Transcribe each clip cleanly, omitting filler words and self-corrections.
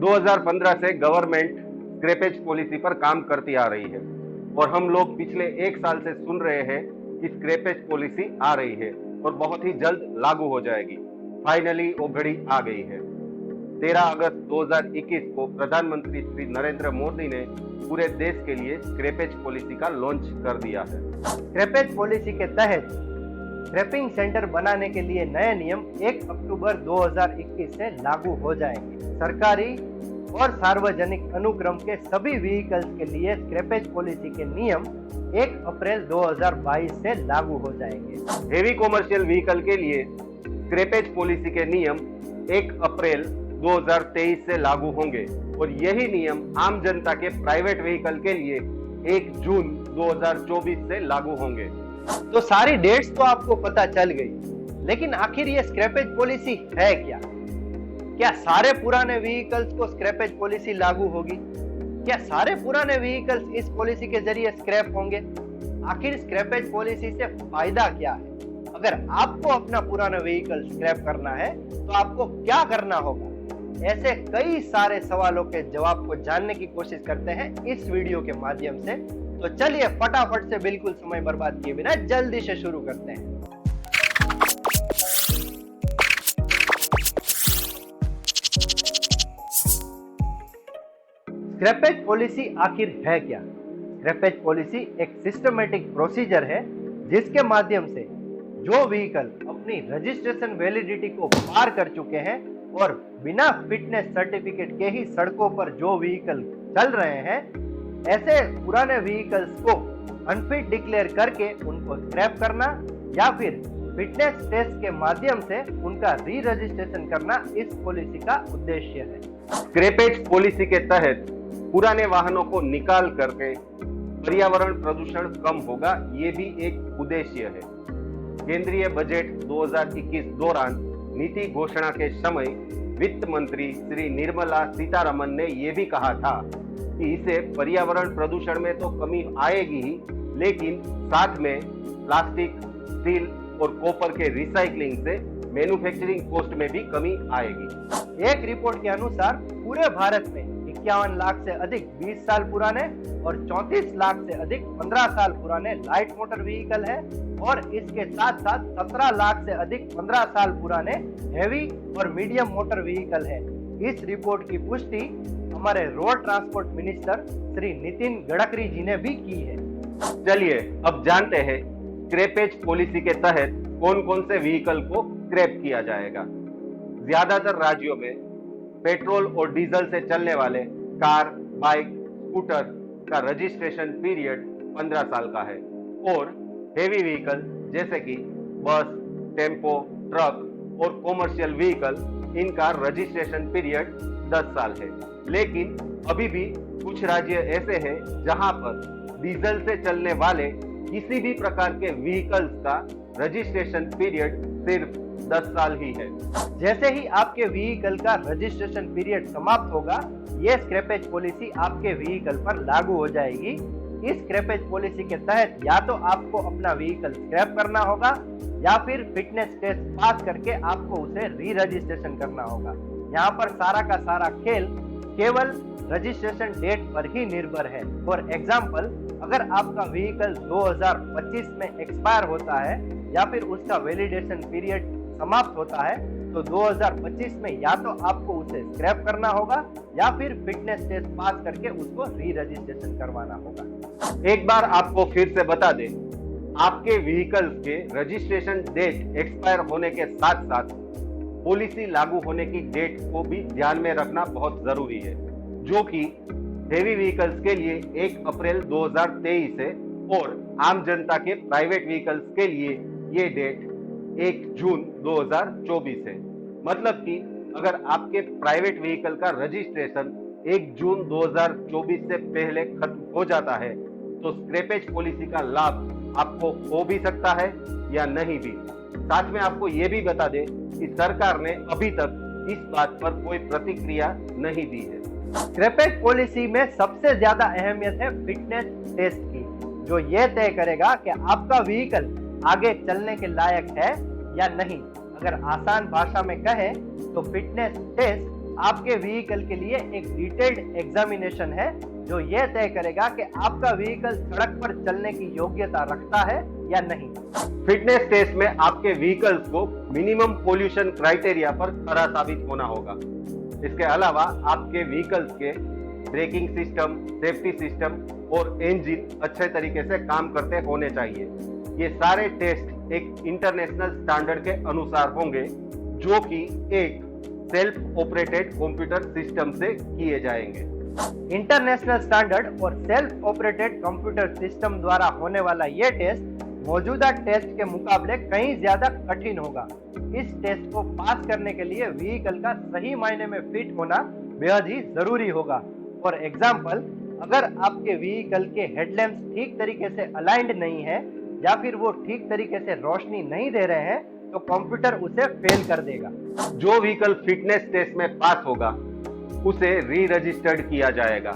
2015 से government scrappage policy पर काम करती आ रही है और हम लोग पिछले 1 साल से सुन रहे हैं कि स्क्रैपेज पॉलिसी आ रही है और बहुत ही जल्द लागू हो जाएगी। फाइनली वो घड़ी आ गई है। 13 अगस्त 2021 को प्रधानमंत्री श्री नरेंद्र मोदी ने पूरे देश के लिए स्क्रैपेज पॉलिसी का लॉन्च कर दिया है। स्क्रैपेज पॉलिसी के तहत स्क्रैपिंग सेंटर बनाने के लिए नए नियम 1 अक्टूबर 2021 से लागू हो जाएंगे। सरकारी और सार्वजनिक अनुक्रम के सभी व्हीकल्स के लिए स्क्रैपेज पॉलिसी के नियम 1 अप्रैल 2022 से लागू हो जाएंगे। हेवी कॉमर्शियल व्हीकल के लिए स्क्रैपेज पॉलिसी के नियम 1 अप्रैल 2023 से लागू होंगे और यही नियम आम जनता के प्राइवेट व्हीकल के लिए 1 जून 2024 से लागू होंगे। तो सारी डेट्स तो आपको पता चल गई, लेकिन आखिर ये स्क्रैपेज पॉलिसी है क्या? क्या सारे पुराने व्हीकल्स को स्क्रैपेज पॉलिसी लागू होगी? क्या सारे पुराने व्हीकल्स इस पॉलिसी के जरिए स्क्रैप होंगे? आखिर स्क्रैपेज पॉलिसी से फायदा क्या है? अगर आपको अपना पुराना व्हीकल स्क्रैप करना है तो आपको क्या करना होगा? ऐसे कई सारे सवालों के जवाब को जानने की कोशिश करते हैं इस वीडियो के माध्यम से। तो चलिए फटाफट से बिल्कुल समय बर्बाद किए बिना जल्दी से शुरू करते हैं। स्क्रैपेज पॉलिसी आखिर है क्या? स्क्रैपेज पॉलिसी एक सिस्टमैटिक प्रोसीजर है जिसके माध्यम से जो व्हीकल अपनी रजिस्ट्रेशन वैलिडिटी को पार कर चुके हैं और बिना फिटनेस सर्टिफिकेट के ही सड़कों पर जो व्हीकल चल रहे हैं, ऐसे पुराने व्हीकल्स को अनफिट डिक्लेयर करके उनको स्क्रैप करना या फिर फिटनेस टेस्ट के माध्यम से उनका री रजिस्ट्रेशन करना इस पॉलिसी का उद्देश्य है। स्क्रैपेज पॉलिसी के तहत पुराने वाहनों को निकाल करके पर्यावरण प्रदूषण कम होगा, ये भी एक उद्देश्य है। केंद्रीय बजट 2021 दौरान नीति घोषणा के समय वित्त मंत्री श्री निर्मला सीतारमन ने यह भी कहा था कि इससे पर्यावरण प्रदूषण में तो कमी आएगी ही, लेकिन साथ में प्लास्टिक, स्टील और कॉपर के रिसाइकलिंग से मैन्युफैक्चरिंग कॉस्ट में भी कमी आएगी। एक रिपोर्ट के अनुसार पूरे भारत में 51 लाख से अधिक 20 साल पुराने और 34 लाख से अधिक 15 साल पुराने लाइट मोटर व्हीकल है और इसके साथ साथ 17 लाख से अधिक 15 साल पुराने हेवी और मीडियम मोटर व्हीकल है। इस रिपोर्ट की पुष्टि हमारे road transport minister Shri Nitin Gadkari ji ने भी की है। चलिए अब जानते हैं स्क्रैपेज पॉलिसी के तहत कौन कौन से व्हीकल को स्क्रैप किया जाएगा। ज्यादातर राज्यों में पेट्रोल और डीजल से चलने वाले कार, बाइक, स्कूटर का रजिस्ट्रेशन पीरियड 15 साल का है और हेवी व्हीकल जैसे कि बस, टेम्पो, ट्रक और कॉमर्शियल व्हीकल, इनका रजिस्ट्रेशन पीरियड 10 साल है। लेकिन अभी भी कुछ राज्य ऐसे हैं जहां पर डीजल से चलने वाले किसी भी प्रकार के व्हीकल्स का रजिस्ट्रेशन पीरियड सिर्फ 10 साल ही है। जैसे ही आपके व्हीकल का रजिस्ट्रेशन पीरियड समाप्त होगा, ये स्क्रैपेज पॉलिसी आपके व्हीकल पर लागू हो जाएगी। इस स्क्रैपेज पॉलिसी के तहत या तो आपको अपना व्हीकल स्क्रैप करना होगा या फिर फिटनेस टेस्ट पास करके आपको उसे री रजिस्ट्रेशन करना होगा। यहाँ पर सारा का सारा खेल केवल रजिस्ट्रेशन डेट पर ही निर्भर है। फॉर एग्जाम्पल, अगर आपका व्हीकल 2025 में एक्सपायर होता है या फिर उसका वैलिडेशन पीरियड समाप्त होता है तो 2025 में या तो आपको उसे स्क्रैप करना होगा या फिर फिटनेस टेस्ट पास करके उसको री रजिस्ट्रेशन करवाना होगा। एक बार आपको फिर से बता दें, आपके व्हीकल्स के रजिस्ट्रेशन डेट एक्सपायर होने के साथ साथ पॉलिसी लागू होने की डेट को भी ध्यान में रखना बहुत जरूरी है, जो कि हेवी व्हीकल्स के लिए 1 अप्रैल 2023 है और आम जनता के प्राइवेट व्हीकल्स के लिए ये डेट 1 जून 2024 है। मतलब कि अगर आपके प्राइवेट व्हीकल का रजिस्ट्रेशन 1 जून 2024 से पहले खत्म हो जाता है तो स्क्रैपेज पॉलिसी का लाभ आपको हो भी सकता है या नहीं भी। साथ में आपको ये भी बता दें कि सरकार ने अभी तक इस बात पर कोई प्रतिक्रिया नहीं दी है। स्क्रैपेज पॉलिसी में सबसे ज्यादा अहमियत है फिटनेस टेस्ट की, जो ये तय करेगा कि आपका व्हीकल आगे चलने के लायक है या नहीं। अगर आसान भाषा में कहें तो फिटनेस टेस्ट आपके व्हीकल के लिए एक डिटेल्ड एग्जामिनेशन है जो यह तय करेगा कि आपका व्हीकल सड़क पर चलने की योग्यता रखता है या नहीं। फिटनेस टेस्ट में आपके व्हीकल्स को मिनिमम पोल्यूशन क्राइटेरिया पर खरा साबित होना होगा। इसके अलावा आपके व्हीकल्स के ब्रेकिंग सिस्टम, सेफ्टी सिस्टम और इंजन अच्छे तरीके से काम करते होने चाहिए। ये सारे टेस्ट एक इंटरनेशनल स्टैंडर्ड के अनुसार होंगे जो कि एक सेल्फ ऑपरेटेड कंप्यूटर सिस्टम से किए जाएंगे। इंटरनेशनल स्टैंडर्ड और सेल्फ ऑपरेटेड कंप्यूटर सिस्टम द्वारा होने वाला यह टेस्ट मौजूदा टेस्ट के मुकाबले कहीं ज्यादा कठिन होगा। इस टेस्ट को पास करने के लिए व्हीकल का सही मायने में फिट होना बेहद ही जरूरी होगा। फॉर एग्जाम्पल, अगर आपके व्हीकल के हेडलैम्प्स ठीक तरीके से अलाइंड नहीं है या फिर वो ठीक तरीके से रोशनी नहीं दे रहे हैं तो कंप्यूटर उसे फेल कर देगा। जो व्हीकल फिटनेस टेस्ट में पास होगा उसे री रजिस्टर्ड किया जाएगा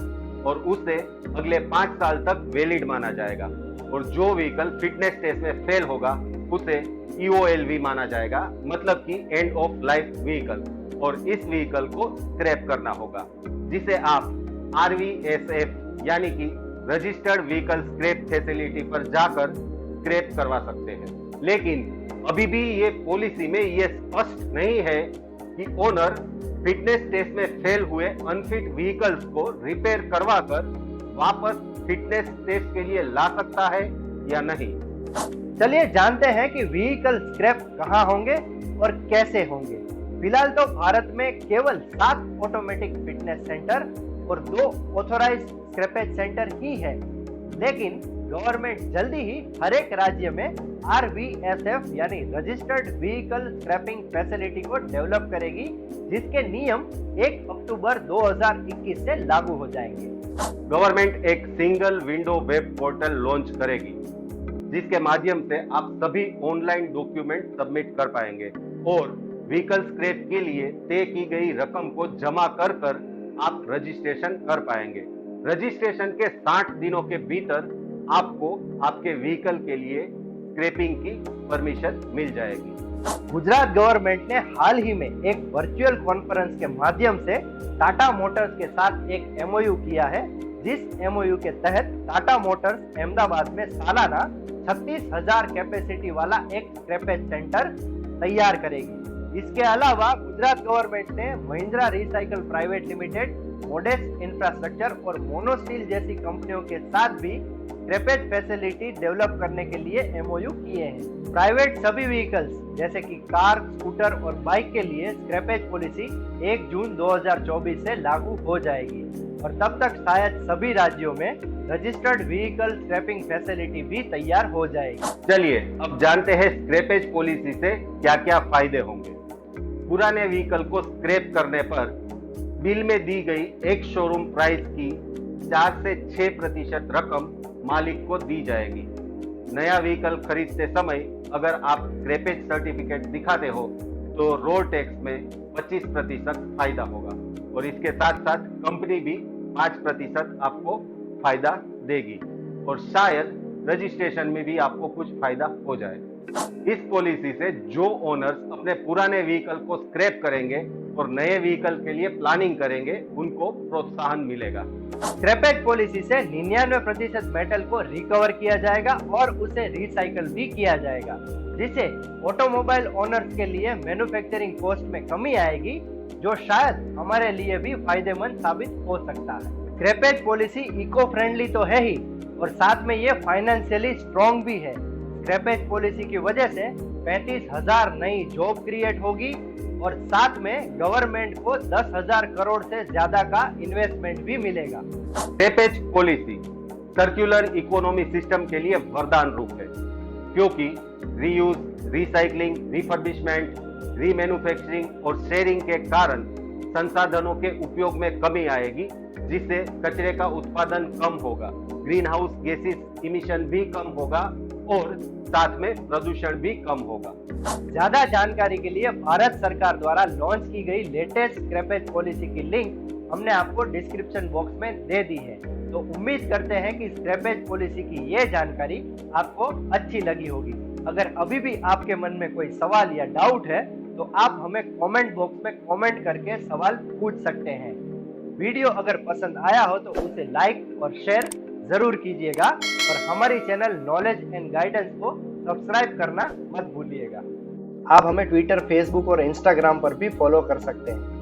और उसे अगले 5 साल तक वैलिड माना जाएगा, और जो व्हीकल फिटनेस टेस्ट में फेल होगा उसे EOLV माना जाएगा, मतलब कि एंड ऑफ लाइफ व्हीकल, और इस व्हीकल को स्क्रैप करना होगा, जिसे आप RVSF यानी कि रजिस्टर्ड व्हीकल स्क्रैप फैसिलिटी पर जाकर स्क्रैप करवा सकते हैं। लेकिन अभी भी ये पॉलिसी में ये स्पष्ट नहीं है कि ओनर फिटनेस टेस्ट में फेल हुए अनफिट व्हीकल्स को रिपेयर करवाकर वापस फिटनेस टेस्ट के लिए ला सकता है या नहीं। चलिए जानते हैं कि व्हीकल स्क्रैप कहाँ होंगे और कैसे होंगे। फिलहाल तो भारत में केवल 7 ऑटोमेटिक फिटनेस सेंटर और 2 ऑथोराइज्ड स्क्रैपेज सेंटर ही है, लेकिन गवर्नमेंट जल्दी ही हर एक राज्य में RVSF यानी रजिस्टर्ड व्हीकल स्क्रैपिंग फैसिलिटी को डेवलप करेगी, जिसके नियम 1 अक्टूबर 2021 से लागू हो जाएंगे। गवर्नमेंट एक single window web portal launch करेगी, जिसके माध्यम से आप सभी ऑनलाइन डॉक्यूमेंट सबमिट कर पाएंगे और व्हीकल स्क्रैप के लिए तय की गई रकम को जमा कर आप रजिस्ट्रेशन कर पाएंगे। रजिस्ट्रेशन के 60 दिनों के भीतर आपको आपके व्हीकल के लिए स्क्रैपिंग की परमिशन मिल जाएगी। गुजरात गवर्नमेंट ने हाल ही में एक वर्चुअल कॉन्फ्रेंस के माध्यम से टाटा मोटर्स के साथ एक MOU किया है, जिस MOU के तहत टाटा मोटर्स अहमदाबाद में सालाना 36,000 कैपेसिटी वाला एक स्क्रैपेज सेंटर तैयार करेगी। इसके अलावा गुजरात गवर्नमेंट ने महिंद्रा रिसाइकल प्राइवेट लिमिटेड, मोडेस इंफ्रास्ट्रक्चर और मोनोस्टील जैसी कंपनियों के साथ भी स्क्रैपेज फैसिलिटी डेवलप करने के लिए MOU किए हैं। प्राइवेट सभी व्हीकल्स जैसे कि कार, स्कूटर और बाइक के लिए स्क्रैपेज पॉलिसी 1 जून 2024 से लागू हो जाएगी और तब तक शायद सभी राज्यों में रजिस्टर्ड व्हीकल स्क्रैपिंग फैसिलिटी भी तैयार हो जाएगी। चलिए अब जानते हैं स्क्रैपेज पॉलिसी से क्या क्या फायदे होंगे। पुराने व्हीकल को स्क्रैप करने पर बिल में दी गई एक शोरूम प्राइस की 4 से 6% रकम मालिक को दी जाएगी। नया व्हीकल खरीदते समय अगर आप स्क्रैपेज सर्टिफिकेट दिखाते हो तो रोड टैक्स में 25% फायदा होगा और इसके साथ साथ कंपनी भी 5% आपको फायदा देगी और शायद रजिस्ट्रेशन में भी आपको कुछ फायदा हो जाए। इस पॉलिसी से जो ओनर्स अपने पुराने व्हीकल को स्क्रैप करेंगे और नए व्हीकल के लिए प्लानिंग करेंगे, उनको प्रोत्साहन मिलेगा। स्क्रैपेज पॉलिसी से 99% मेटल को रिकवर किया जाएगा और उसे रिसाइकल भी किया जाएगा, जिससे ऑटोमोबाइल ओनर्स के लिए मैन्युफैक्चरिंग कॉस्ट में कमी आएगी, जो शायद हमारे लिए भी फायदेमंद साबित हो सकता है। स्क्रैपेज पॉलिसी इको फ्रेंडली तो है ही और साथ में ये फाइनेंशियली स्ट्रॉन्ग भी है। स्क्रैपेज पॉलिसी की वजह से 35,000 नई जॉब क्रिएट होगी और साथ में गवर्नमेंट को 10,000 करोड़ से ज्यादा का इन्वेस्टमेंट भी मिलेगा। Scrappage policy circular economy system के लिए वरदान रूप है, क्योंकि रीयूज, रिसाइकलिंग, रिफर्बिशमेंट, रीमैन्युफैक्चरिंग और शेयरिंग के कारण संसाधनों के उपयोग में कमी आएगी, जिससे कचरे का उत्पादन कम होगा, ग्रीन हाउस गैसेस इमिशन भी कम होगा और साथ में प्रदूषण भी कम होगा। ज्यादा जानकारी के लिए भारत सरकार द्वारा लॉन्च की गई लेटेस्ट स्क्रैपेज पॉलिसी की लिंक हमने आपको डिस्क्रिप्शन बॉक्स में दे दी है। तो उम्मीद करते हैं कि स्क्रैपेज पॉलिसी की ये जानकारी आपको अच्छी लगी होगी। अगर अभी भी आपके मन में कोई सवाल या डाउट है तो आप हमें कमेंट बॉक्स में कमेंट करके सवाल पूछ सकते हैं। वीडियो अगर पसंद आया हो तो उसे लाइक और शेयर जरूर कीजिएगा और हमारी चैनल नॉलेज एंड गाइडेंस को सब्सक्राइब करना मत भूलिएगा। आप हमें ट्विटर, फेसबुक और इंस्टाग्राम पर भी फॉलो कर सकते हैं।